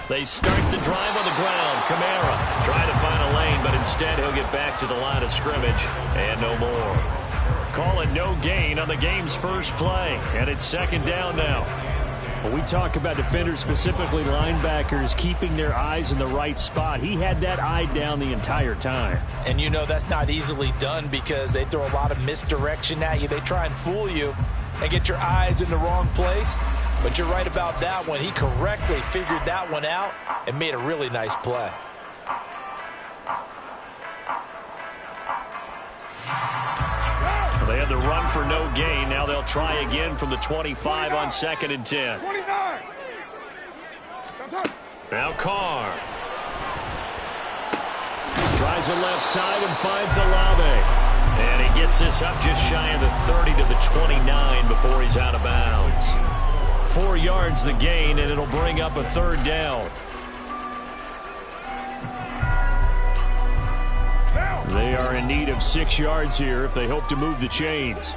They start the drive on the ground. Kamara trying to find a lane, but instead he'll get back to the line of scrimmage and no more. Call it no gain on the game's first play, and it's second down now. When we talk about defenders, specifically linebackers, keeping their eyes in the right spot, he had that eye down the entire time. And you know that's not easily done because they throw a lot of misdirection at you. They try and fool you and get your eyes in the wrong place. But you're right about that one. He correctly figured that one out and made a really nice play. They had the run for no gain. Now they'll try again from the 25 on 2nd and 10. 29. Now Carr. Tries the left side and finds Olave. And he gets this up just shy of the 30 to the 29 before he's out of bounds. 4 yards the gain, and it'll bring up a third down. They are in need of 6 yards here if they hope to move the chains.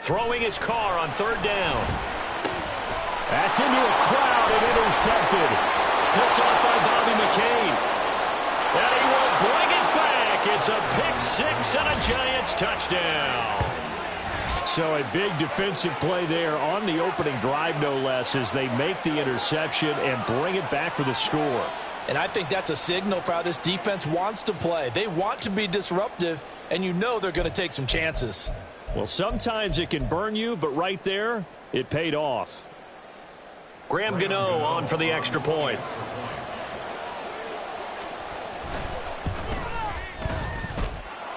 Throwing his car on third down. That's into a crowd and intercepted. Picked off by Bobby McCain. And he will bring it back. It's a pick six and a Giants touchdown. So a big defensive play there on the opening drive, no less, as they make the interception and bring it back for the score. And I think that's a signal for how this defense wants to play. They want to be disruptive, and you know they're going to take some chances. Well, sometimes it can burn you, but right there, it paid off. Graham Gano on for the extra point.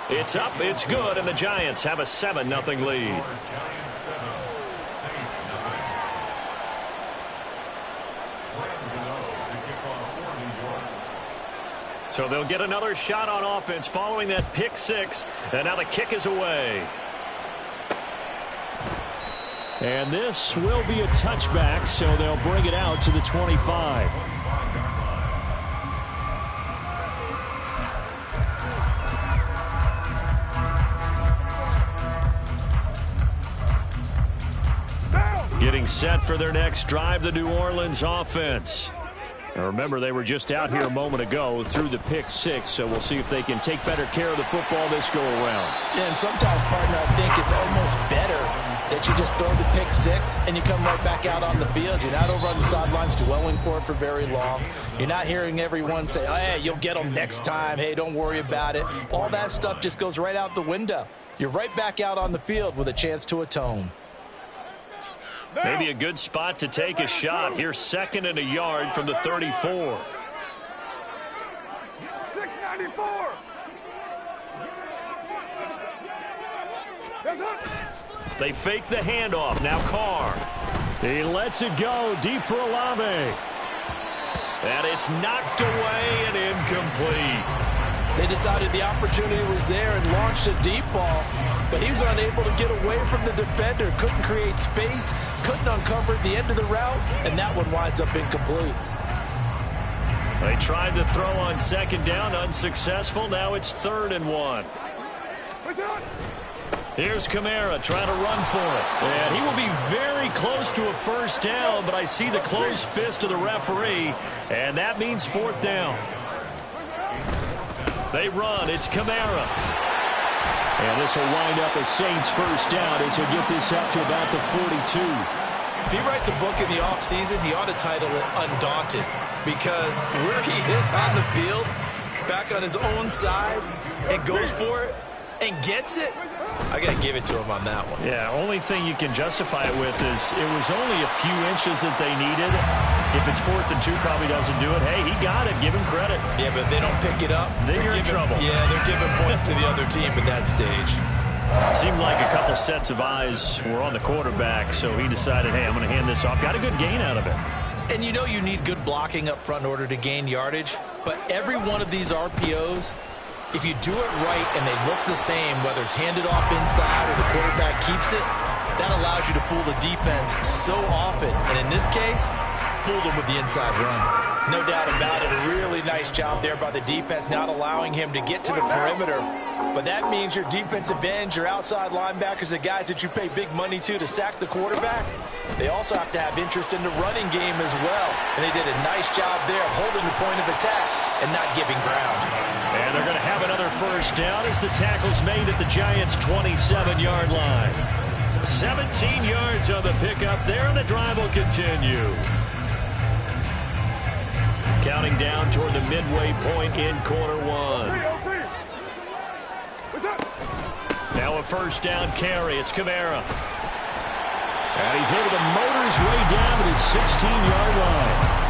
It's up, it's good, and the Giants have a 7-0 lead. So they'll get another shot on offense following that pick six, and now the kick is away. And this will be a touchback, so they'll bring it out to the 25. Getting set for their next drive, the New Orleans offense. Now remember, they were just out here a moment ago through the pick six, so we'll see if they can take better care of the football this go around. Yeah, and sometimes, partner, I think it's almost better that you just throw the pick six and you come right back out on the field. You're not over on the sidelines dwelling for it for very long. You're not hearing everyone say, oh, hey, you'll get them next time. Hey, don't worry about it. All that stuff just goes right out the window. You're right back out on the field with a chance to atone. Maybe a good spot to take a shot. Here's 2nd and a yard from the 34. 694. They fake the handoff. Now Carr. He lets it go deep for Olave. And it's knocked away and incomplete. They decided the opportunity was there and launched a deep ball, but he was unable to get away from the defender, couldn't create space, couldn't uncover the end of the route, and that one winds up incomplete. They tried to throw on 2nd down, unsuccessful. Now it's 3rd and 1. Here's Kamara trying to run for it. And he will be very close to a first down, but I see the closed fist of the referee, and that means 4th down. They run. It's Kamara. And this will wind up a Saints first down as he'll get this up to about the 42. If he writes a book in the offseason, he ought to title it Undaunted, because where he is on the field, back on his own side, and goes for it and gets it, I got to give it to him on that one. Yeah, only thing you can justify it with is it was only a few inches that they needed. If it's 4th and 2, probably doesn't do it. Hey, he got it. Give him credit. Yeah, but if they don't pick it up, then you're in trouble. Yeah, they're giving points to the other team at that stage. Seemed like a couple sets of eyes were on the quarterback, so he decided, hey, I'm going to hand this off. Got a good gain out of it. And you know you need good blocking up front in order to gain yardage, but every one of these RPOs, if you do it right and they look the same, whether it's handed off inside or the quarterback keeps it, that allows you to fool the defense so often. And in this case, fooled him with the inside run. No doubt about it. A really nice job there by the defense, not allowing him to get to the perimeter But that means your defensive ends, your outside linebackers, the guys that you pay big money to sack the quarterback, they also have to have interest in the running game as well. And they did a nice job there of holding the point of attack and not giving ground. And they're going to have another first down as the tackle's made at the Giants' 27-yard line. 17 yards on the pickup there, and the drive will continue. Counting down toward the midway point in quarter one. Now a first down carry. It's Kamara. And he's able to motor his way down to the 16-yard line.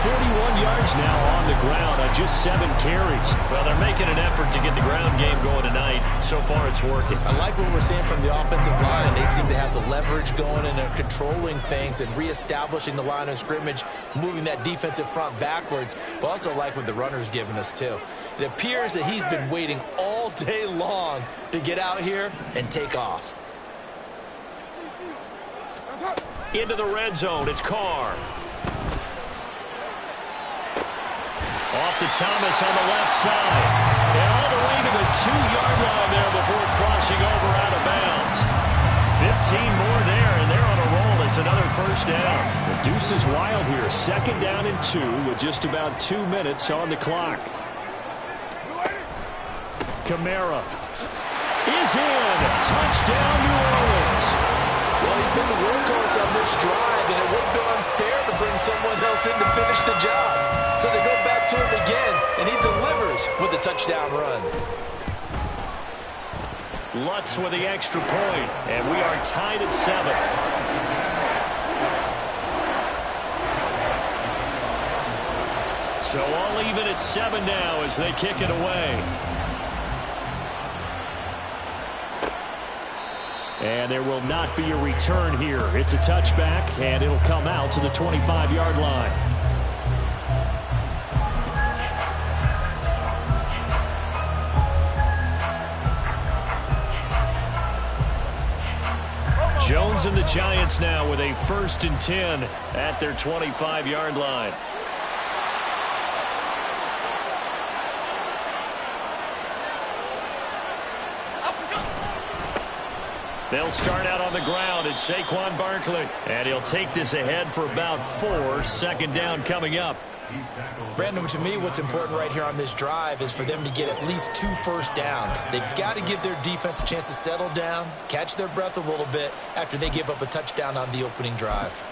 41 yards now on the ground on just 7 carries. Well, they're making an effort to get the ground game going tonight. So far, it's working. I like what we're seeing from the offensive line. They seem to have the leverage going, and they're controlling things and reestablishing the line of scrimmage, moving that defensive front backwards. But also like what the runner's giving us, too. It appears that he's been waiting all day long to get out here and take off. Into the red zone, it's Carr. Off to Thomas on the left side. And all the way to the 2-yard line there before crossing over out of bounds. 15 more there, and they're on a roll. It's another first down. The deuce is wild here. 2nd down and 2 with just about 2 minutes on the clock. Kamara is in. Touchdown, New Orleans. Well, he's been the workhorse on this drive, and it would have been unfair to bring someone else in to finish the job. So they go back to him again, and he delivers with a touchdown run. Lutz with the extra point, and we are tied at 7. So all even at 7 now as they kick it away. And there will not be a return here. It's a touchback, and it'll come out to the 25-yard line. Jones and the Giants now with a 1st and 10 at their 25-yard line. They'll start out on the ground. It's Saquon Barkley. And he'll take this ahead for about 4. 2nd down coming up. Brandon, to me, what's important right here on this drive is for them to get at least 2 first downs. They've got to give their defense a chance to settle down, catch their breath a little bit after they give up a touchdown on the opening drive.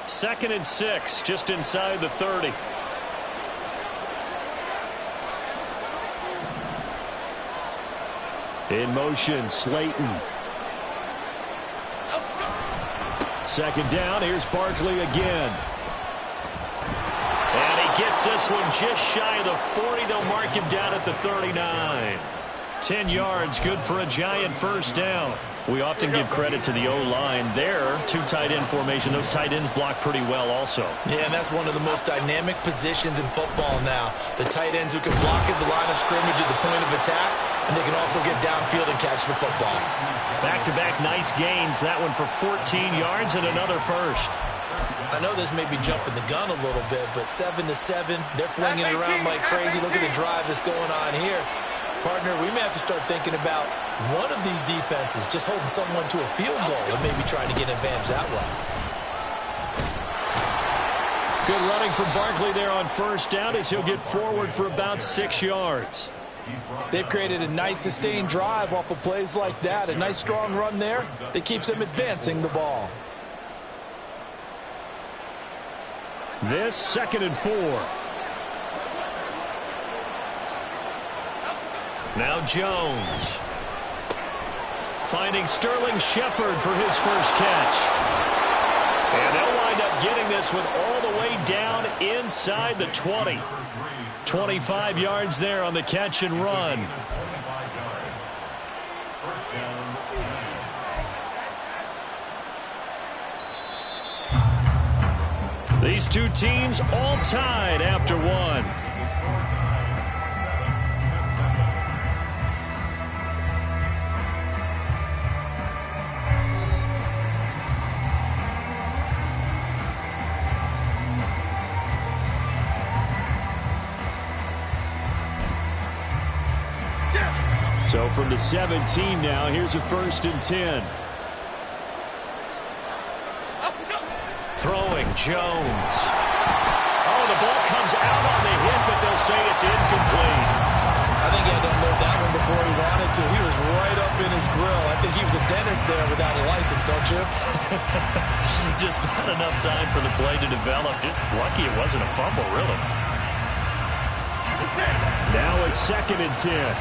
2nd and 6, just inside the 30. In motion, Slayton. 2nd down, here's Barkley again. And he gets this one just shy of the 40. They'll mark him down at the 39. 10 yards, good for a Giant first down. We often give credit to the O-line there. 2 tight end formation. Those tight ends block pretty well also. Yeah, and that's one of the most dynamic positions in football now. The tight ends who can block at the line of scrimmage at the point of attack, and they can also get downfield and catch the football. Back-to-back nice gains. That one for 14 yards and another first. I know this may be jumping the gun a little bit, but 7-7, they're flinging it around like crazy. Look at the drive that's going on here. Partner, we may have to start thinking about one of these defenses just holding someone to a field goal and maybe trying to get an advantage that way. Good running from Barkley there on first down as he'll get forward for about 6 yards. They've created a nice sustained drive off of plays like that. A nice strong run there that keeps them advancing the ball. This 2nd and 4. Now Jones. Finding Sterling Shepard for his first catch. And they'll wind up getting this one all the way down inside the 20. 25 yards there on the catch and run. These two teams all tied after one. So from the 17 now, here's a 1st and 10. Throwing Jones. Oh, the ball comes out on the hit, but they'll say it's incomplete. I think he had to unload that one before he wanted to. He was right up in his grill. I think he was a dentist there without a license, don't you? Just not enough time for the play to develop. Just lucky it wasn't a fumble, really. Now a 2nd and 10.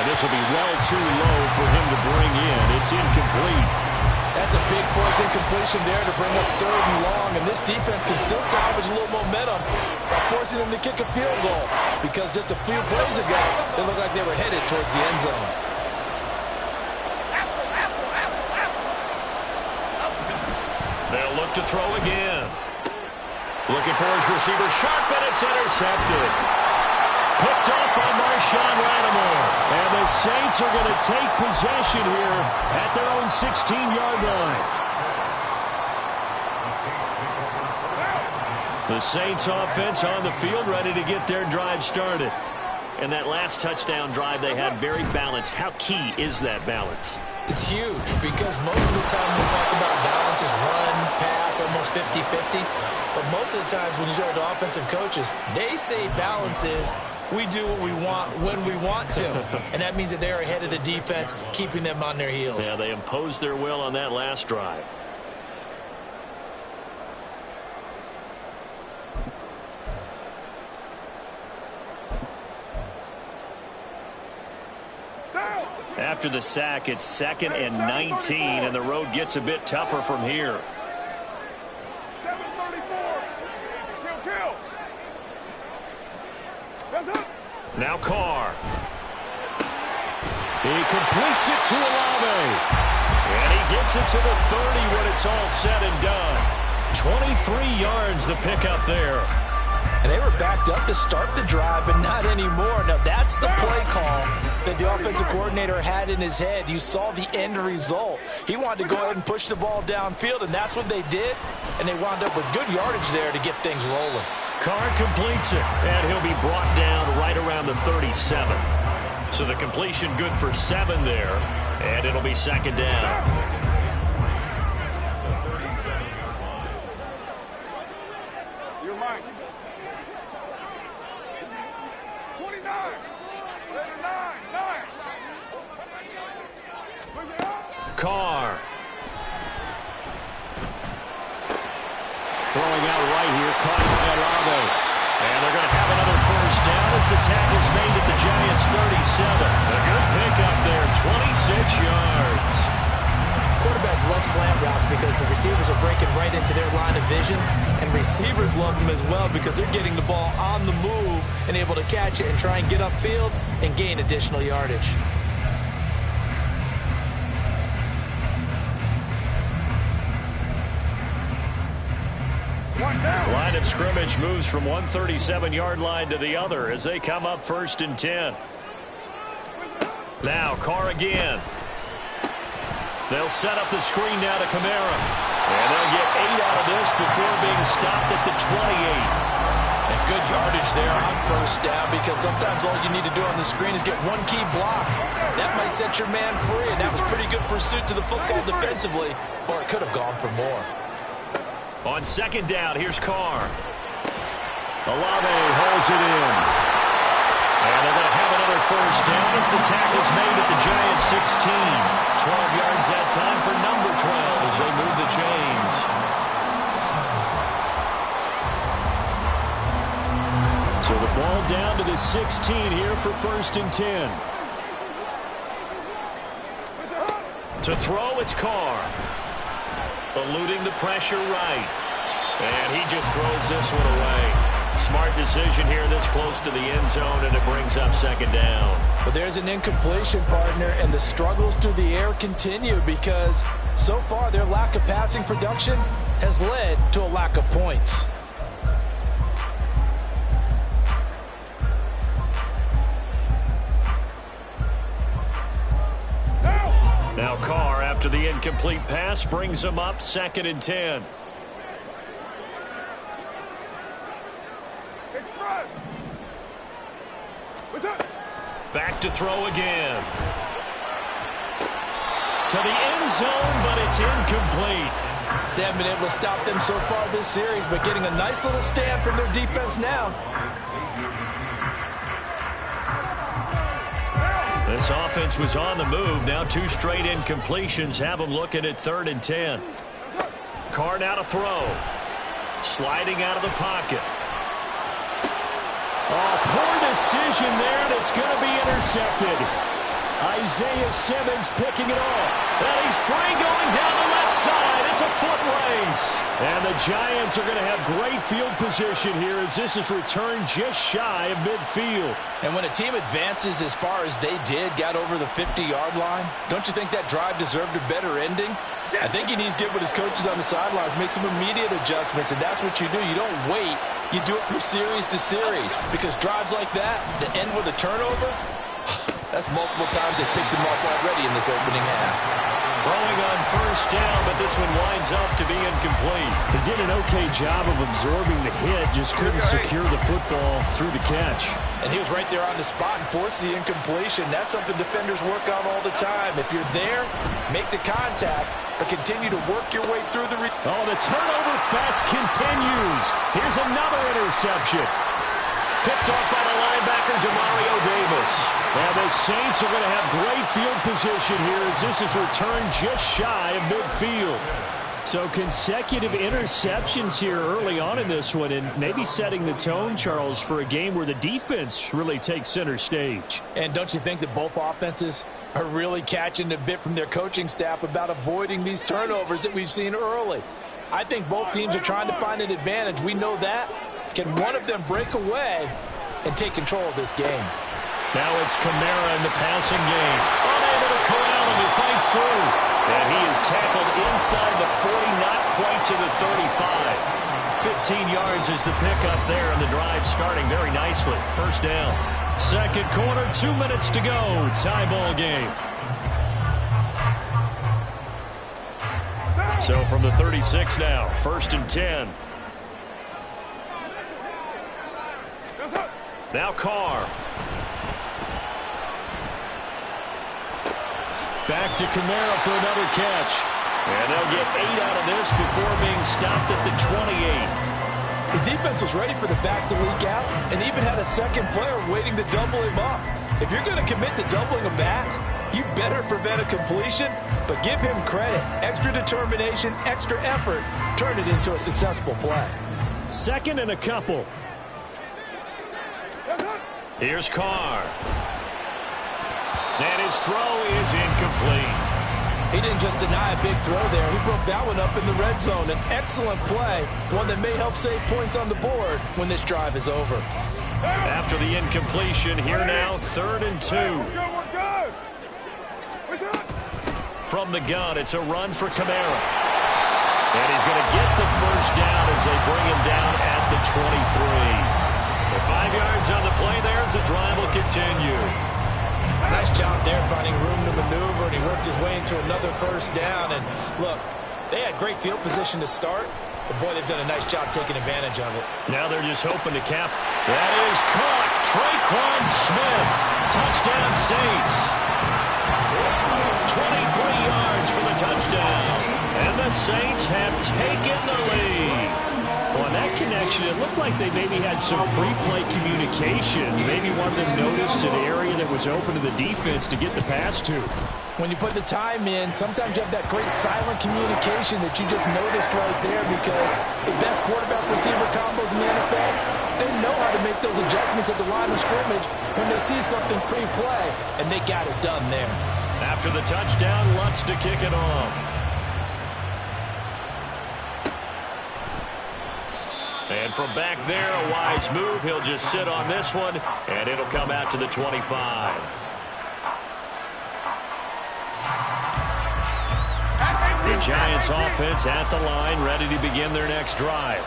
This will be well too low for him to bring in. It's incomplete. That's a big force incompletion there to bring up 3rd and long, and this defense can still salvage a little momentum by forcing them to kick a field goal, because just a few plays ago, they looked like they were headed towards the end zone. They'll look to throw again. Looking for his receiver, sharp, and it's intercepted. Picked off by Marshawn Lattimore. And the Saints are going to take possession here at their own 16-yard line. The Saints offense on the field, ready to get their drive started. And that last touchdown drive they had very balanced. How key is that balance? It's huge, because most of the time we talk about balance is run, pass, almost 50-50. But most of the times when you talk to offensive coaches, they say balance is we do what we want when we want to. And that means that they're ahead of the defense, keeping them on their heels. Yeah, they imposed their will on that last drive. After the sack, it's 2nd and 19, and the road gets a bit tougher from here. Now Carr. He completes it to Olave. And he gets it to the 30 when it's all said and done. 23 yards the pickup there. And they were backed up to start the drive, but not anymore. Now, that's the play call that the offensive coordinator had in his head. You saw the end result. He wanted to go ahead and push the ball downfield, and that's what they did. And they wound up with good yardage there to get things rolling. Carr completes it, and he'll be brought down right around the 37. So the completion good for 7 there, and it'll be 2nd down. Carr. Throwing out right here, caught by Olave. And they're going to have another 1st down as the tackle's made at the Giants' 37. A good pickup there, 26 yards. Quarterbacks love slant routes because the receivers are breaking right into their line of vision, and receivers love them as well because they're getting the ball on the move and able to catch it and try and get upfield and gain additional yardage. Line of scrimmage moves from one 37-yard line to the other as they come up 1st and 10. Now Carr again. They'll set up the screen now to Kamara. And they'll get 8 out of this before being stopped at the 28. And good yardage there on 1st down, because sometimes all you need to do on the screen is get one key block. That might set your man free, and that was pretty good pursuit to the football defensively, or it could have gone for more. On 2nd down, here's Carr. Olave holds it in. And they're going to have another 1st down as the tackle's made at the Giants' 16. 12 yards that time for number 12 as they move the chains. So the ball down to the 16 here for 1st and 10. To throw, it's Carr. Eluding the pressure right. And he just throws this one away. Smart decision here this close to the end zone, and it brings up 2nd down. But there's an incompletion, partner, and the struggles through the air continue because so far their lack of passing production has led to a lack of points. After the incomplete pass brings them up 2nd and 10. Back to throw again. To the end zone, but it's incomplete. They haven't been able to stop them so far this series, but getting a nice little stand from their defense now. This offense was on the move. Now 2 straight incompletions have them looking at 3rd and 10. Carr now to throw. Sliding out of the pocket. Oh, poor decision there, and it's going to be intercepted. Isaiah Simmons picking it off. And he's free going down the left side. It's a foot race. And the Giants are going to have great field position here as this is returned just shy of midfield. And when a team advances as far as they did, got over the 50-yard line, don't you think that drive deserved a better ending? I think he needs to get with his coaches on the sidelines, make some immediate adjustments, and that's what you do. You don't wait. You do it from series to series, because drives like that end with a turnover, that's multiple times they picked him off already in this opening half. Throwing on 1st down, but this one winds up to be incomplete. He did an okay job of absorbing the hit, just couldn't secure the football through the catch. And he was right there on the spot and forced the incompletion. That's something defenders work on all the time. If you're there, make the contact, but continue to work your way through the... Oh, the turnover fest continues. Here's another interception. Picked off by the linebacker, Demario Davis. And the Saints are going to have great field position here as this is returned just shy of midfield. So consecutive interceptions here early on in this one, and maybe setting the tone, Charles, for a game where the defense really takes center stage. And don't you think that both offenses are really catching a bit from their coaching staff about avoiding these turnovers that we've seen early? I think both teams are trying to find an advantage. We know that. Can one of them break away and take control of this game? Now it's Kamara in the passing game. Unable to corral him. He fights through. And he is tackled inside the 40, not quite to the 35. 15 yards is the pickup there, and the drive starting very nicely. 1st down. 2nd quarter, 2 minutes to go. Tie ball game. So from the 36 now, 1st and 10. Now Carr. Back to Kamara for another catch. And they'll get 8 out of this before being stopped at the 28. The defense was ready for the back to leak out and even had a second player waiting to double him up. If you're going to commit to doubling him back, you better prevent a completion, but give him credit. Extra determination, extra effort, turn it into a successful play. 2nd and a couple. Here's Carr. And his throw is incomplete. He didn't just deny a big throw there. He broke that one up in the red zone. An excellent play, one that may help save points on the board when this drive is over. After the incompletion, here now, 3rd and 2. From the gun, it's a run for Kamara. And he's going to get the 1st down as they bring him down at the 23. 5 yards on the play there as the drive will continue. Nice job there finding room to maneuver, and he worked his way into another 1st down. And look, they had great field position to start, but boy, they've done a nice job taking advantage of it. Now they're just hoping to cap. That is caught. Traquan Smith. Touchdown Saints. 23 yards for the touchdown. And the Saints have taken the lead. On that connection, it looked like they maybe had some pre-play communication. Maybe one of them noticed an area that was open to the defense to get the pass to. When you put the time in, sometimes you have that great silent communication that you just noticed right there, because the best quarterback-receiver combos in the NFL, they know how to make those adjustments at the line of scrimmage when they see something pre-play, and they got it done there. After the touchdown, Lutz to kick it off. And from back there, a wise move. He'll just sit on this one, and it'll come out to the 25. The Giants offense at the line, ready to begin their next drive.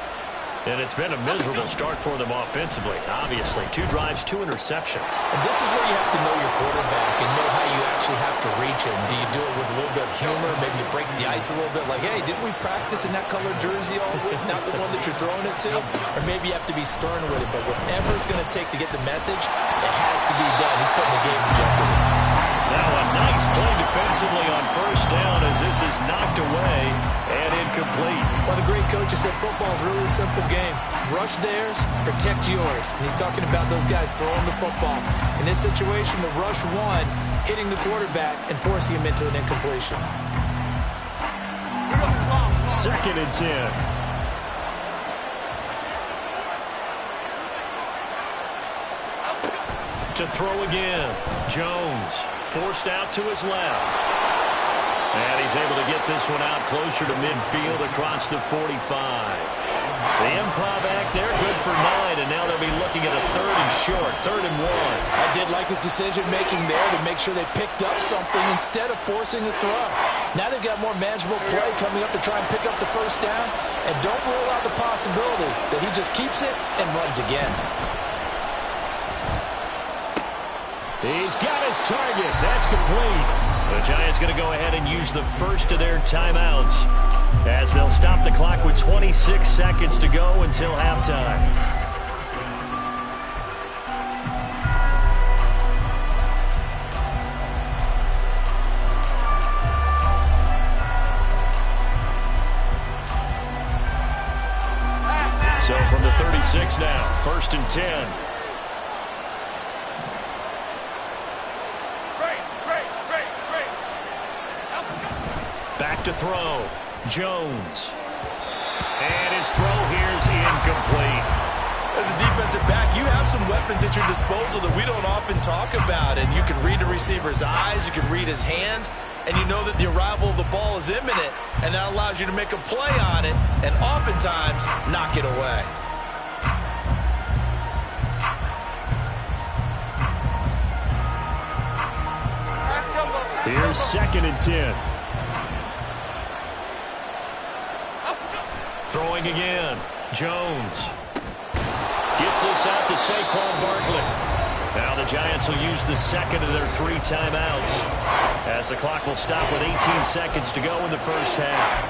And it's been a miserable start for them offensively. Obviously, 2 drives, 2 interceptions. And this is where you have to know your quarterback and know how you actually have to reach him. Do you do it with a little bit of humor? Maybe you break the ice a little bit like, hey, didn't we practice in that colored jersey all week? Not the one that you're throwing it to? Or maybe you have to be stern with it. But whatever it's going to take to get the message, it has to be done. He's putting the game in jeopardy. Now a nice play defensively on first down as this is knocked away and incomplete. Well, the great coach has said football is really a simple game. Rush theirs, protect yours. And he's talking about those guys throwing the football. In this situation, the rush one, hitting the quarterback and forcing him into an incompletion. 2nd and 10. To throw again. Jones forced out to his left. And he's able to get this one out closer to midfield across the 45. The improv act there, good for 9, and now they'll be looking at a 3rd and short, 3rd and 1. I did like his decision-making there to make sure they picked up something instead of forcing the throw. Now they've got more manageable play coming up to try and pick up the first down, and don't rule out the possibility that he just keeps it and runs again. He's got his target. That's complete. The Giants going to go ahead and use the first of their timeouts as they'll stop the clock with 26 seconds to go until halftime. So from the 36 now, 1st and 10. Back to throw. Jones. And his throw here's incomplete. As a defensive back, you have some weapons at your disposal that we don't often talk about. And you can read the receiver's eyes, you can read his hands, and you know that the arrival of the ball is imminent. And that allows you to make a play on it and oftentimes knock it away. Here's 2nd and 10. Throwing again. Jones. Gets this out to Saquon Barkley. Now the Giants will use the 2nd of their 3 timeouts as the clock will stop with 18 seconds to go in the first half.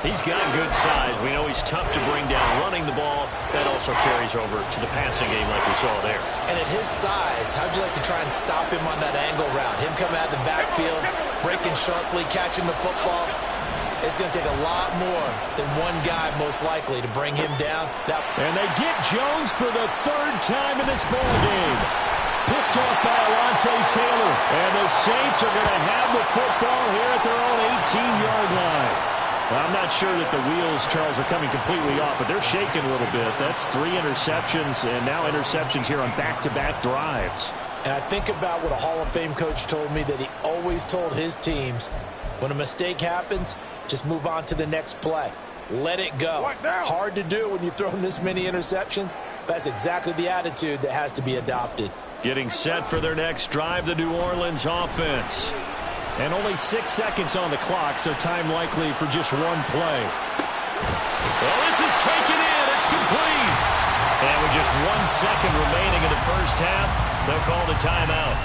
He's got good size. We know he's tough to bring down running the ball. That also carries over to the passing game like we saw there. And at his size, how'd you like to try and stop him on that angle route? Him coming out of the backfield, breaking sharply, catching the football. It's going to take a lot more than one guy, most likely, to bring him down. And they get Jones for the 3rd time in this ballgame. Picked off by Alontae Taylor. And the Saints are going to have the football here at their own 18-yard line. Well, I'm not sure that the wheels, Charles, are coming completely off, but they're shaking a little bit. That's 3 interceptions, and now interceptions here on back-to-back drives. And I think about what a Hall of Fame coach told me that he always told his teams, when a mistake happens, just move on to the next play. Let it go. Hard to do when you've thrown this many interceptions. That's exactly the attitude that has to be adopted. Getting set for their next drive, the New Orleans offense. And only 6 seconds on the clock, so time likely for just one play. Well, this is taken in. It's complete. And with just 1 second remaining in the first half, they'll call the timeout.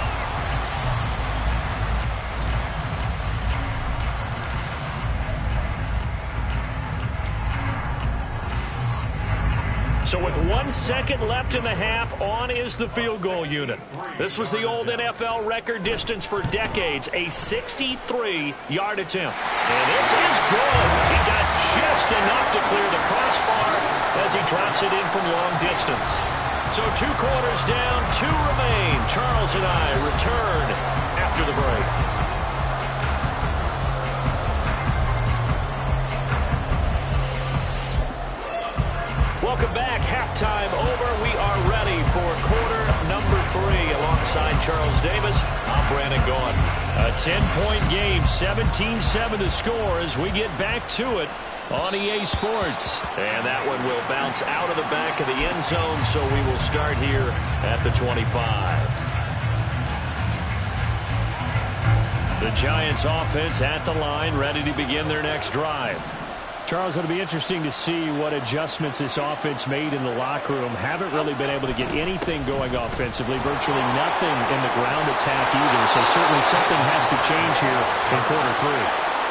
So with 1 second left in the half, on is the field goal unit. This was the old NFL record distance for decades, a 63-yard attempt. And this is good. He got just enough to clear the crossbar as he drops it in from long distance. So 2 quarters down, 2 remain. Charles and I return after the break. Welcome back. Halftime over. We are ready for quarter number 3. Alongside Charles Davis, I'm Brandon Gaudin. A 10-point game, 17-7 to score as we get back to it on EA Sports. And that one will bounce out of the back of the end zone, so we will start here at the 25. The Giants offense at the line, ready to begin their next drive. Charles, it'll be interesting to see what adjustments this offense made in the locker room. Haven't really been able to get anything going offensively, virtually nothing in the ground attack either. So certainly something has to change here in quarter 3.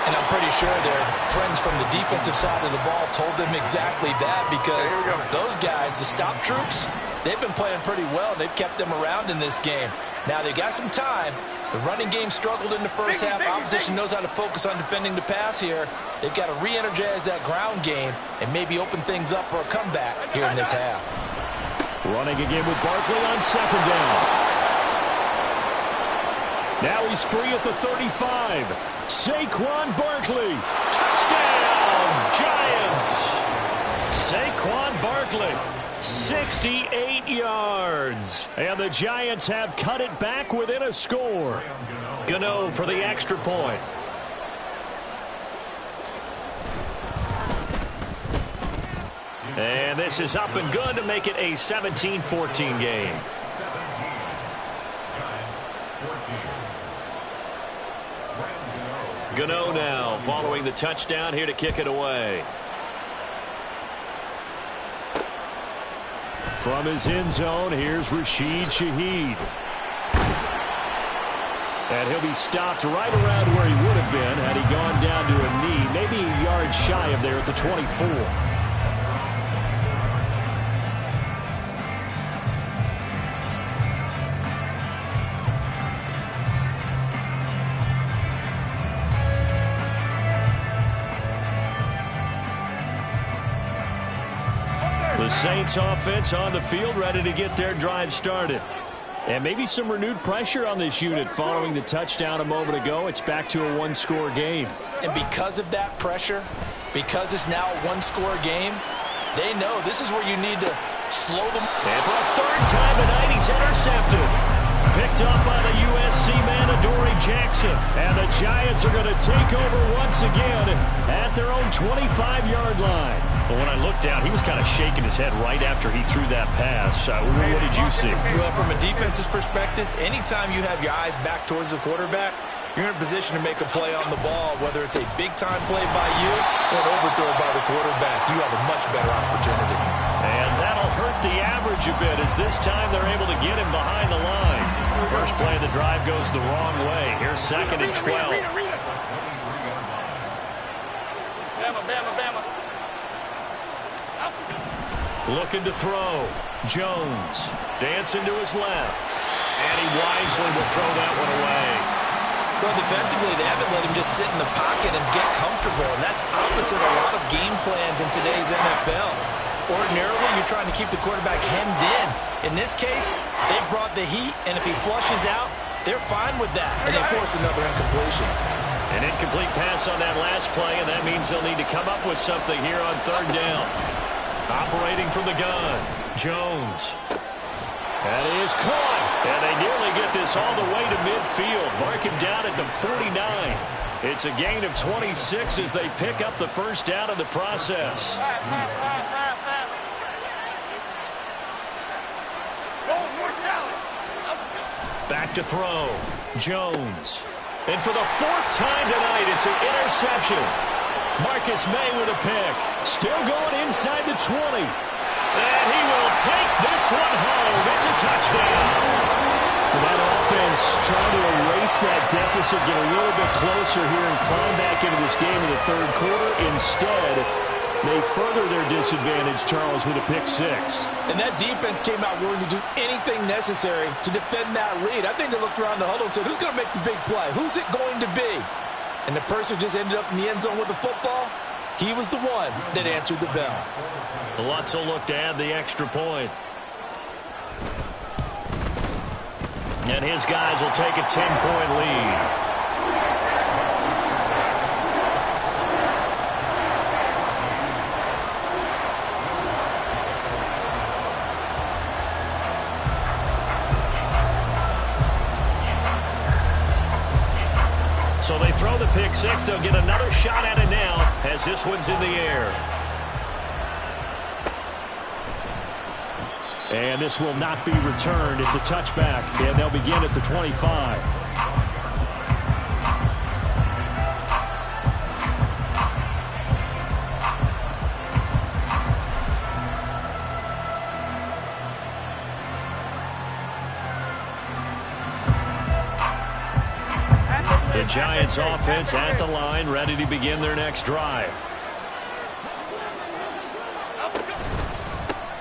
And I'm pretty sure their friends from the defensive side of the ball told them exactly that, because those guys, the stop troops, they've been playing pretty well. They've kept them around in this game. Now they got some time. The running game struggled in the first half. Opposition knows how to focus on defending the pass here. They've got to re-energize that ground game and maybe open things up for a comeback here in this half. Running again with Barkley on second down. Now he's free at the 35. Saquon Barkley. Touchdown, Giants. Saquon Barkley. 68 yards. And the Giants have cut it back within a score. Gano for the extra point. And this is up and good to make it a 17-14 game. Gano now following the touchdown here to kick it away. From his end zone, here's Rashid Shaheed. And he'll be stopped right around where he would have been had he gone down to a knee, maybe a yard shy of there at the 24. The Saints offense on the field, ready to get their drive started. And maybe some renewed pressure on this unit following the touchdown a moment ago. It's back to a one-score game. And because of that pressure, because it's now a one-score game, they know this is where you need to slow them. And for a third time tonight, he's intercepted. Picked up by the USC man, Adoree Jackson. And the Giants are going to take over once again at their own 25-yard line. But when I looked down, he was kind of shaking his head right after he threw that pass. What did you see? Well, from a defense's perspective, anytime you have your eyes back towards the quarterback, you're in a position to make a play on the ball, whether it's a big-time play by you or an overthrow by the quarterback. You have a much better opportunity. And that'll hurt the average a bit, as this time they're able to get him behind the line. First play of the drive goes the wrong way. Here's 2nd and 12. Looking to throw. Jones dancing to his left. And he wisely will throw that one away. Well, defensively, they haven't let him just sit in the pocket and get comfortable, and that's opposite a lot of game plans in today's NFL. Ordinarily, you're trying to keep the quarterback hemmed in. In this case, they brought the heat, and if he flushes out, they're fine with that, and they force another incompletion. An incomplete pass on that last play, and that means they'll need to come up with something here on 3rd down. Operating from the gun, Jones. That is caught. And they nearly get this all the way to midfield. Mark him down at the 49. It's a gain of 26 as they pick up the first down in the process. Back to throw. Jones. And for the 4th time tonight, it's an interception. Marcus May with a pick. Still going inside the 20. And he will take this one home. It's a touchdown. That offense trying to erase that deficit, get a little bit closer here and climb back into this game in the 3rd quarter. Instead, they further their disadvantage, Charles, with a pick 6. And that defense came out willing to do anything necessary to defend that lead. I think they looked around the huddle and said, who's going to make the big play? Who's it going to be? And the person who just ended up in the end zone with the football, he was the one that answered the bell. Lutz will look to add the extra point. And his guys will take a 10-point lead. So they throw the pick 6. They'll get another shot at it now as this one's in the air. And this will not be returned. It's a touchback, and they'll begin at the 25. The Giants offense at the line, ready to begin their next drive.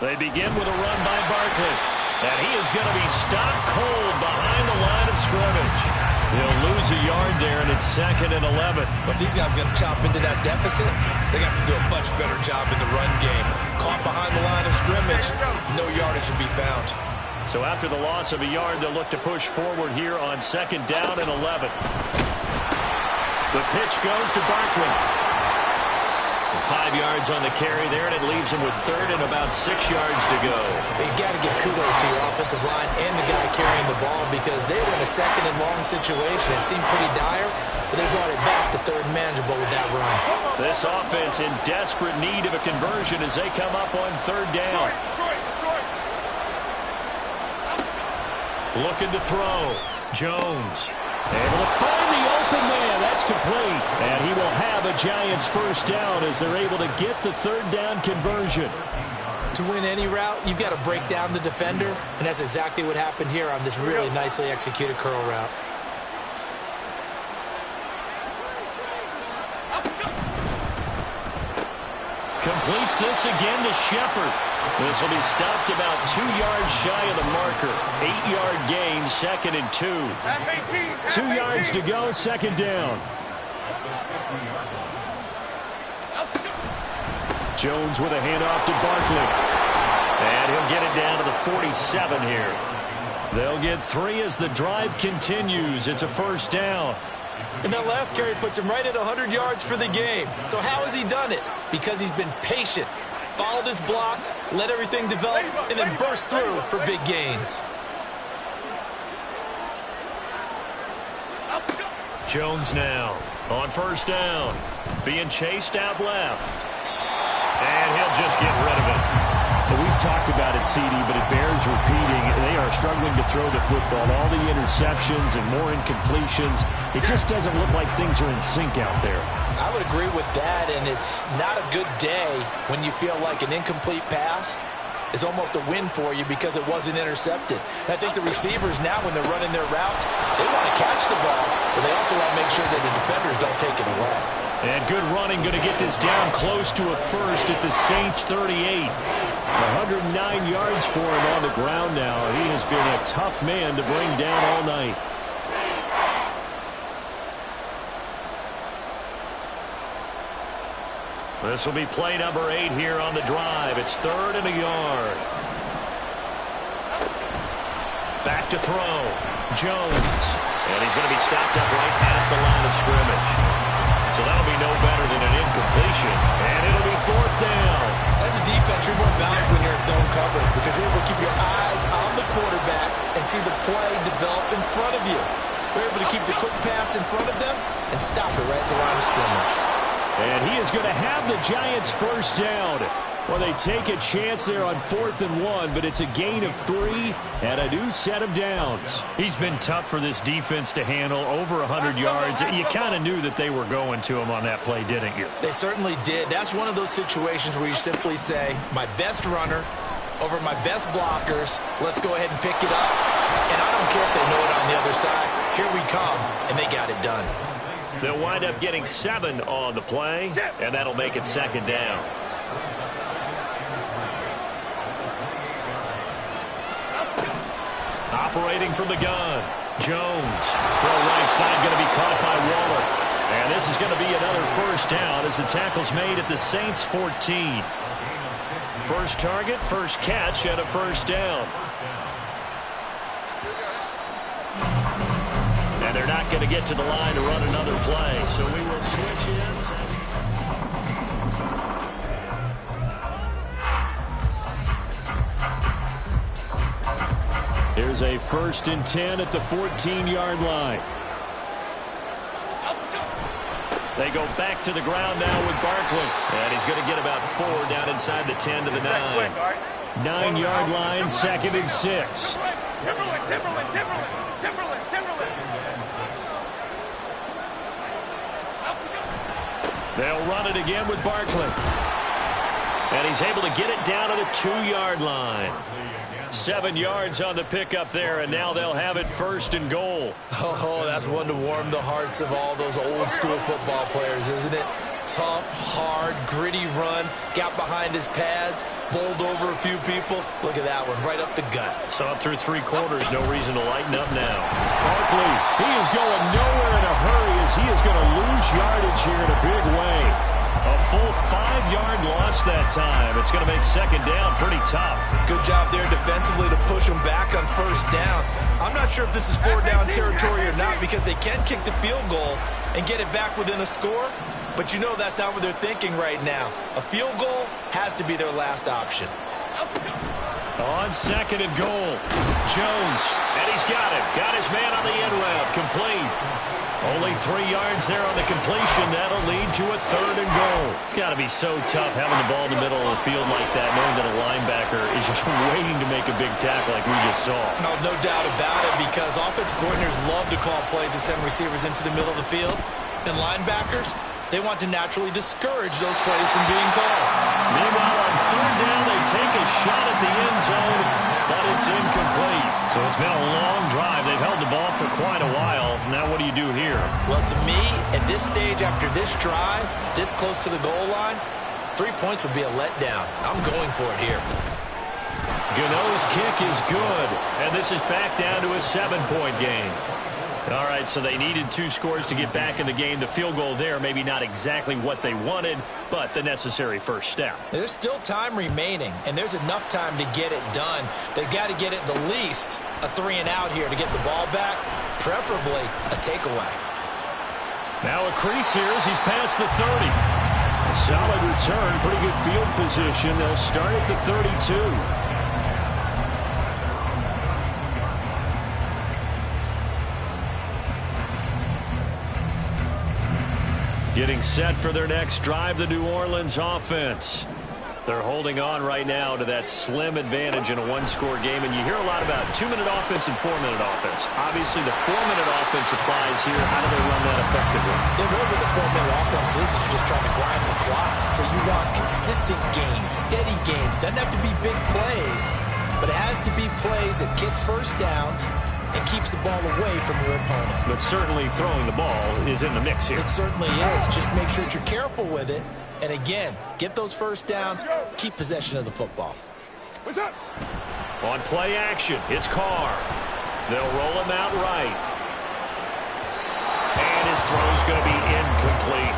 They begin with a run by Barkley. And he is going to be stopped cold behind the line of scrimmage. He'll lose a yard there, and it's 2nd and 11. But these guys going to chop into that deficit, they got to do a much better job in the run game. Caught behind the line of scrimmage, no yardage to be found. So after the loss of a yard, they'll look to push forward here on 2nd down and 11. The pitch goes to Barkley. 5 yards on the carry there, and it leaves him with 3rd and about 6 yards to go. You got to give kudos to your offensive line and the guy carrying the ball because they were in a 2nd and long situation. It seemed pretty dire, but they brought it back to 3rd and manageable with that run. This offense in desperate need of a conversion as they come up on 3rd down. Looking to throw. Jones. Able to find the open man. That's complete. And he will have a Giants first down as they're able to get the 3rd down conversion. To win any route, you've got to break down the defender, and that's exactly what happened here on this really nicely executed curl route. Completes this again to Shepard. This will be stopped about 2 yards shy of the marker. 8-yard gain, 2nd and 2. 2 yards to go, 2nd down. Jones with a handoff to Barkley. And he'll get it down to the 47 here. They'll get 3 as the drive continues. It's a first down. And that last carry puts him right at 100 yards for the game. So how has he done it? Because he's been patient, followed his blocks, let everything develop, and then burst through for big gains. Jones now on first down. Being chased out left. And he'll just get rid of it. We've talked about it, CD, but it bears repeating. They are struggling to throw the football. All the interceptions and more incompletions. It just doesn't look like things are in sync out there. I would agree with that, and it's not a good day when you feel like an incomplete pass is almost a win for you because it wasn't intercepted. I think the receivers now, when they're running their routes, they want to catch the ball, but they also want to make sure that the defenders don't take it away. And good running, going to get this down close to a first at the Saints 38. 109 yards for him on the ground now. He has been a tough man to bring down all night. This will be play number 8 here on the drive. It's 3rd and a yard. Back to throw. Jones. And he's going to be stopped up right at the line of scrimmage. So that'll be no better than an incompletion. And it'll be 4th down. As a defense, you're more balanced when you're in zone coverage because you're able to keep your eyes on the quarterback and see the play develop in front of you. You're able to keep the quick pass in front of them and stop it right at the line of scrimmage. And he is going to have the Giants first down. Well, they take a chance there on 4th and 1, but it's a gain of 3 and a new set of downs. He's been tough for this defense to handle, over 100 yards. You kind of knew that they were going to him on that play, didn't you? They certainly did. That's one of those situations where you simply say, my best runner over my best blockers, let's go ahead and pick it up. And I don't care if they know it on the other side. Here we come, and they got it done. They'll wind up getting 7 on the play, and that'll make it 2nd down. Operating from the gun, Jones. Throw right side, going to be caught by Waller. And this is going to be another first down as the tackle's made at the Saints 14. First target, first catch, and a first down. And they're not going to get to the line to run another play, so we will switch in. Here's a 1st and 10 at the 14-yard line. They go back to the ground now with Barkley. And he's going to get about 4 down inside the 10 to the 9. 9-yard line, 2nd and 6. They'll run it again with Barkley. And he's able to get it down to the 2-yard line. 7 yards on the pickup there, and now they'll have it 1st and goal. Oh, that's one to warm the hearts of all those old-school football players, isn't it? Tough, hard, gritty run, got behind his pads, bowled over a few people. Look at that one, right up the gut. So up through 3 quarters, no reason to lighten up now. Barkley, he is going nowhere in a hurry as he is going to lose yardage here in a big way. A full 5-yard loss that time. It's going to make 2nd down pretty tough. Good job there defensively to push them back on 1st down. I'm not sure if this is 4-down territory or not because they can kick the field goal and get it back within a score. But you know that's not what they're thinking right now. A field goal has to be their last option. On 2nd and goal, Jones, and he's got it. Got his man on the end route, complete. Only 3 yards there on the completion. That'll lead to a 3rd and goal. It's got to be so tough having the ball in the middle of the field like that, knowing that a linebacker is just waiting to make a big tackle like we just saw. No doubt about it, because offensive coordinators love to call plays to send receivers into the middle of the field. And linebackers, they want to naturally discourage those plays from being called. Meanwhile, on 3rd down, they take a shot at the end zone, but it's incomplete. So it's been a long drive. They've held the ball for quite a while. Now what do you do here? Well, to me, at this stage, after this drive, this close to the goal line, 3 points would be a letdown. I'm going for it here. Gano's kick is good, and this is back down to a 7-point game. All right, so they needed 2 scores to get back in the game. The field goal there, maybe not exactly what they wanted, but the necessary first step. There's still time remaining, and there's enough time to get it done. They've got to get it the least a 3-and-out here to get the ball back, preferably a takeaway. Now a crease here as he's past the 30. A solid return, pretty good field position. They'll start at the 32. Getting set for their next drive, the New Orleans offense. They're holding on right now to that slim advantage in a 1-score game, and you hear a lot about 2-minute offense and 4-minute offense. Obviously, the 4-minute offense applies here. How do they run that effectively? Yeah, really what the 4-minute offense is you're just trying to grind the clock. So you want consistent gains, steady gains. Doesn't have to be big plays, but it has to be plays that gets first downs and keeps the ball away from your opponent. But certainly throwing the ball is in the mix here. It certainly is. Just make sure that you're careful with it. And again, get those first downs, keep possession of the football. On play action, it's Carr. They'll roll him out right. And his throw's going to be incomplete.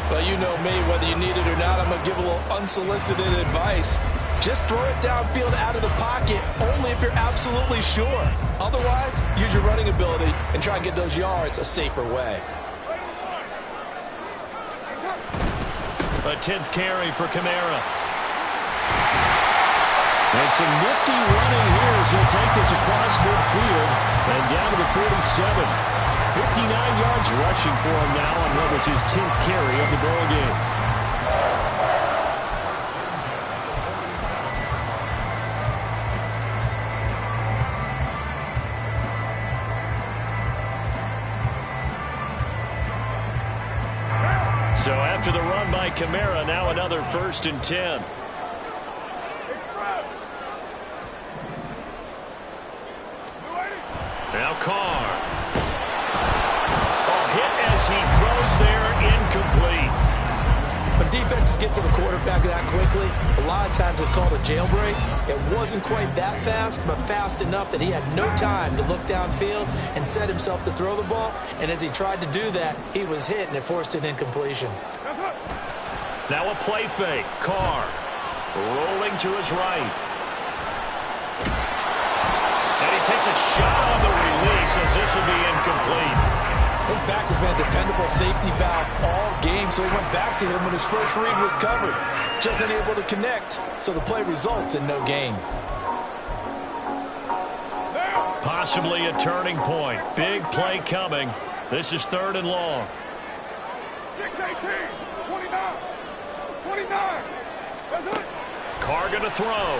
Well, you know me, whether you need it or not, I'm going to give a little unsolicited advice. Just throw it downfield out of the pocket, only if you're absolutely sure. Otherwise, use your running ability and try and get those yards a safer way. A 10th carry for Kamara. And some nifty running here as he'll take this across midfield and down to the 47. 59 yards rushing for him now on what was his 10th carry of the ball game. So after the run by Kamara, now another 1st and 10. Now Carr. A hit as he throws there, incomplete. When defenses get to the quarterback that quickly, a lot of times it's called a jailbreak. It wasn't quite that fast, but fast enough that he had no time to look downfield and set himself to throw the ball. And as he tried to do that, he was hit, and it forced an incompletion. Now a play fake. Carr rolling to his right. And he takes a shot on the release as this will be incomplete. His back has been a dependable safety valve all game, so he went back to him when his first read was covered. Just unable to connect, so the play results in no gain. Possibly a turning point. Big play coming. This is 3rd and long. 6-18, 29, 29. That's it. Carr going to throw.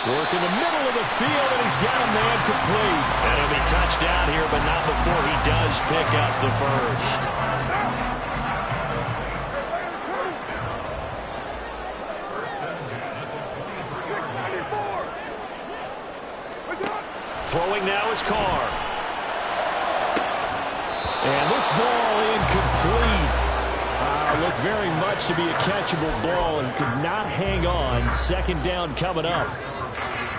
Work in the middle of the field, and he's got a man complete. And he'll be touchdown here, but not before he does pick up the first. Throwing now is Carr. And this ball incomplete. Looked very much to be a catchable ball and could not hang on. Second down coming up.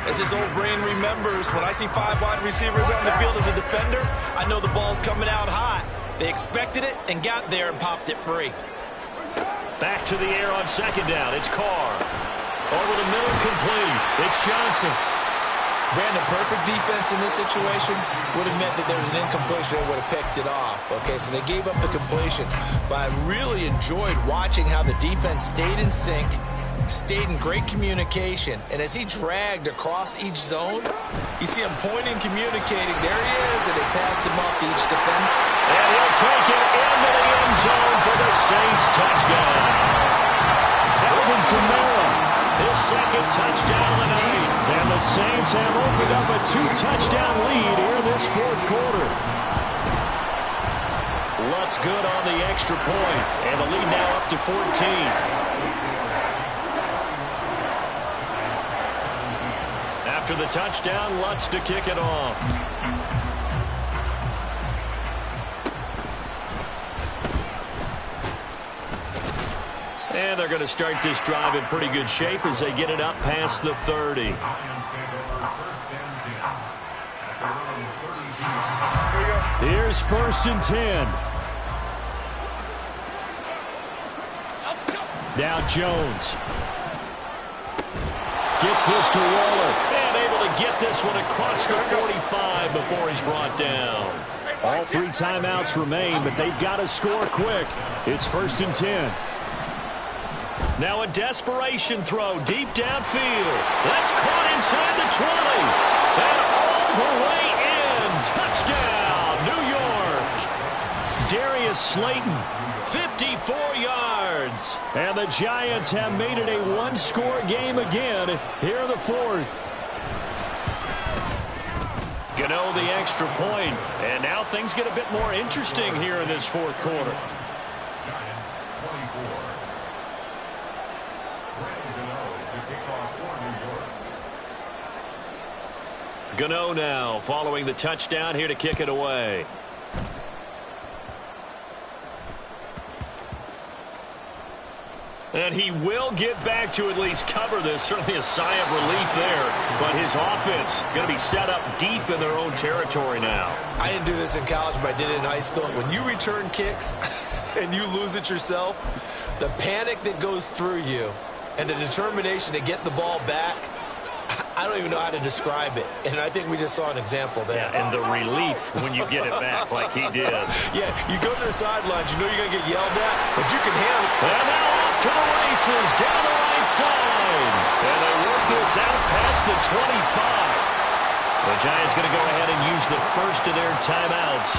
As his old brain remembers, when I see 5 wide receivers on the field as a defender, I know the ball's coming out hot. They expected it and got there and popped it free. Back to the air on second down. It's Carr. Over the middle, complete. It's Johnson. Brandon, perfect defense in this situation would have meant that there was an incompletion. They would have picked it off. Okay, so they gave up the completion. But I really enjoyed watching how the defense stayed in sync, stayed in great communication. And as he dragged across each zone, you see him pointing, communicating. There he is, and they passed him off to each defender. And he'll take it into the end zone for the Saints touchdown. Alvin Kamara. His second touchdown of the night. And the Saints have opened up a 2-touchdown lead here in this fourth quarter. Lutz good on the extra point. And the lead now up to 14. After the touchdown, Lutz to kick it off. And they're going to start this drive in pretty good shape as they get it up past the 30. Here's 1st and 10. Now Jones. Gets this to Waller. And able to get this one across the 45 before he's brought down. All 3 timeouts remain, but they've got to score quick. It's 1st and 10. Now a desperation throw deep downfield. That's caught inside the 20. And all the way in. Touchdown, New York. Darius Slayton, 54 yards. And the Giants have made it a 1-score game again here in the fourth. Gano the extra point. And now things get a bit more interesting here in this fourth quarter. Gano now following the touchdown here to kick it away. And he will get back to at least cover this. Certainly a sigh of relief there. But his offense going to be set up deep in their own territory now. I didn't do this in college, but I did it in high school. When you return kicks and you lose it yourself, the panic that goes through you and the determination to get the ball back, I don't even know how to describe it. And I think we just saw an example there. Yeah, and the relief when you get it back like he did. Yeah, you go to the sidelines, you know you're going to get yelled at, but you can handle it. And now off to the races down the right side. And they work this out past the 25. The Giants going to go ahead and use the first of their timeouts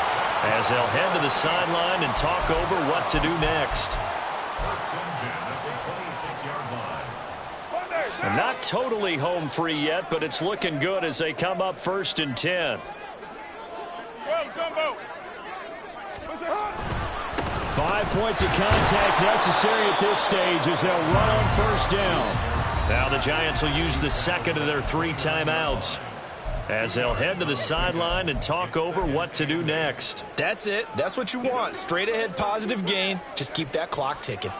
as they'll head to the sideline and talk over what to do next. And not totally home free yet, but it's looking good as they come up 1st and 10. 5 points of contact necessary at this stage as they'll run on 1st down. Now the Giants will use the second of their 3 timeouts as they'll head to the sideline and talk over what to do next. That's it. That's what you want. Straight ahead positive gain. Just keep that clock ticking.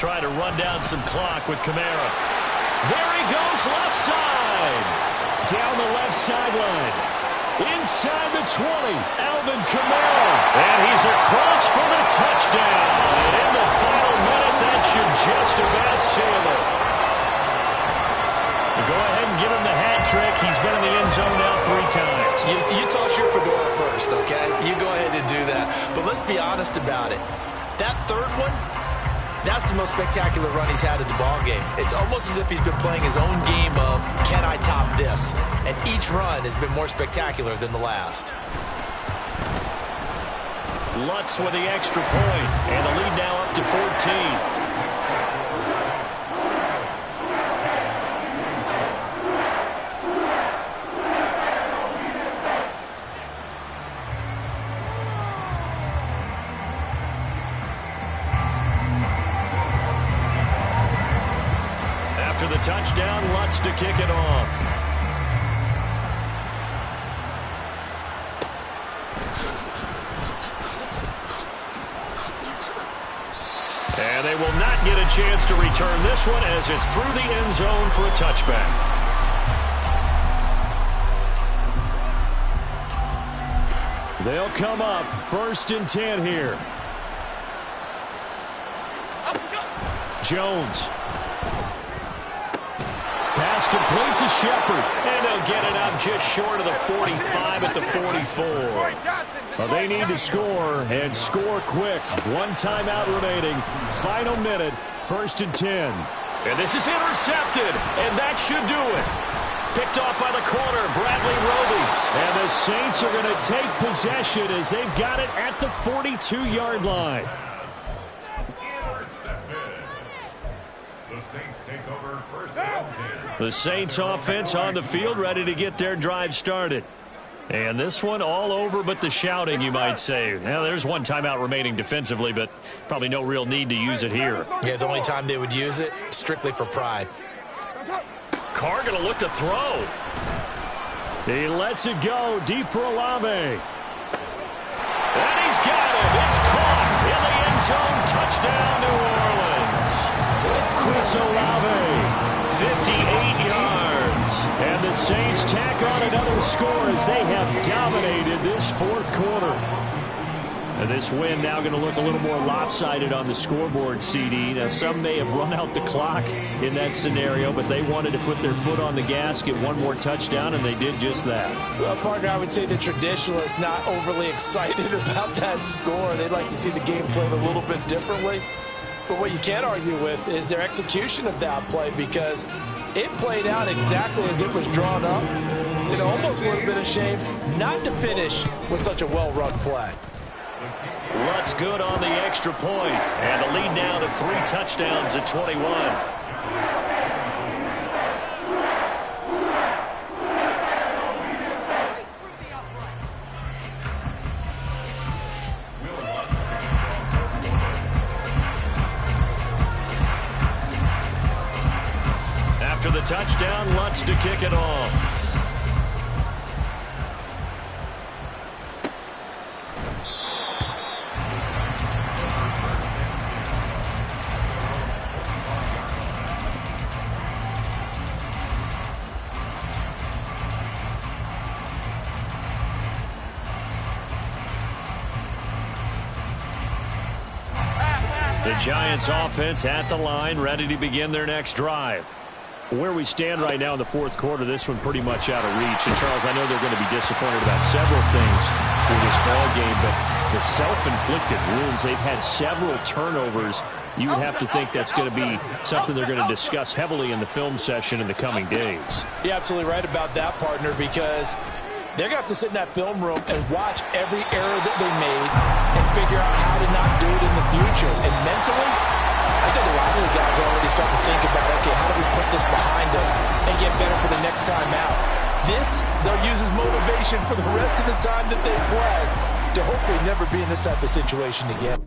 Trying to run down some clock with Kamara. There he goes left side. Down the left sideline. Inside the 20. Alvin Kamara. And he's across for the touchdown. And in the final minute, that should just about seal it. Go ahead and give him the hat trick. He's been in the end zone now 3 times. You toss your fedora first, okay? You go ahead and do that. But let's be honest about it. That third one, that's the most spectacular run he's had in the ballgame. It's almost as if he's been playing his own game of, can I top this? And each run has been more spectacular than the last. Lutz with the extra point, and the lead now up to 14. After the touchdown, Lutz Lutz to kick it off. And they will not get a chance to return this one as it's through the end zone for a touchback. They'll come up 1st and 10 here. Jones. Pass complete to Shepard. And they'll get it up just short of the 45 at the 44. Well, they need to score, and score quick. 1 timeout remaining. Final minute, 1st and 10. And this is intercepted, and that should do it. Picked off by the corner, Bradley Roby. And the Saints are going to take possession as they've got it at the 42-yard line. The Saints take over 1st and 10. The Saints offense on the field, ready to get their drive started. And this one all over but the shouting, you might say. Now, there's 1 timeout remaining defensively, but probably no real need to use it here. Yeah, the only time they would use it, strictly for pride. Carr going to look to throw. He lets it go deep for Olave. And he's got it. It's caught in the end zone. Touchdown, New Orleans. Chris Olave, 58 yards. and the Saints tack on another score as they have dominated this 4th quarter. And this win now going to look a little more lopsided on the scoreboard, CD. Now, some may have run out the clock in that scenario, but they wanted to put their foot on the gas, get 1 more touchdown, and they did just that. Well, partner, I would say the traditionalists not overly excited about that score. They'd like to see the game played a little bit differently. But what you can't argue with is their execution of that play, because it played out exactly as it was drawn up. It almost would have been a shame not to finish with such a well-run play. Lutz good on the extra point, and the lead now to 3 touchdowns at 21. After the touchdown, Lutz to kick it off. The Giants offense at the line, ready to begin their next drive. Where we stand right now in the 4th quarter, this one pretty much out of reach. And, Charles, I know they're going to be disappointed about several things with this ball game, but the self-inflicted wounds, they've had several turnovers. You would have to think that's going to be something they're going to discuss heavily in the film session in the coming days. You're absolutely right about that, partner, because they're going to have to sit in that film room and watch every error that they made and figure out how to not do it in the future. And mentally, I think a lot of the guys are already starting to think about, okay, how do we put this behind us and get better for the next time out? This, they'll use as motivation for the rest of the time that they play to hopefully never be in this type of situation again.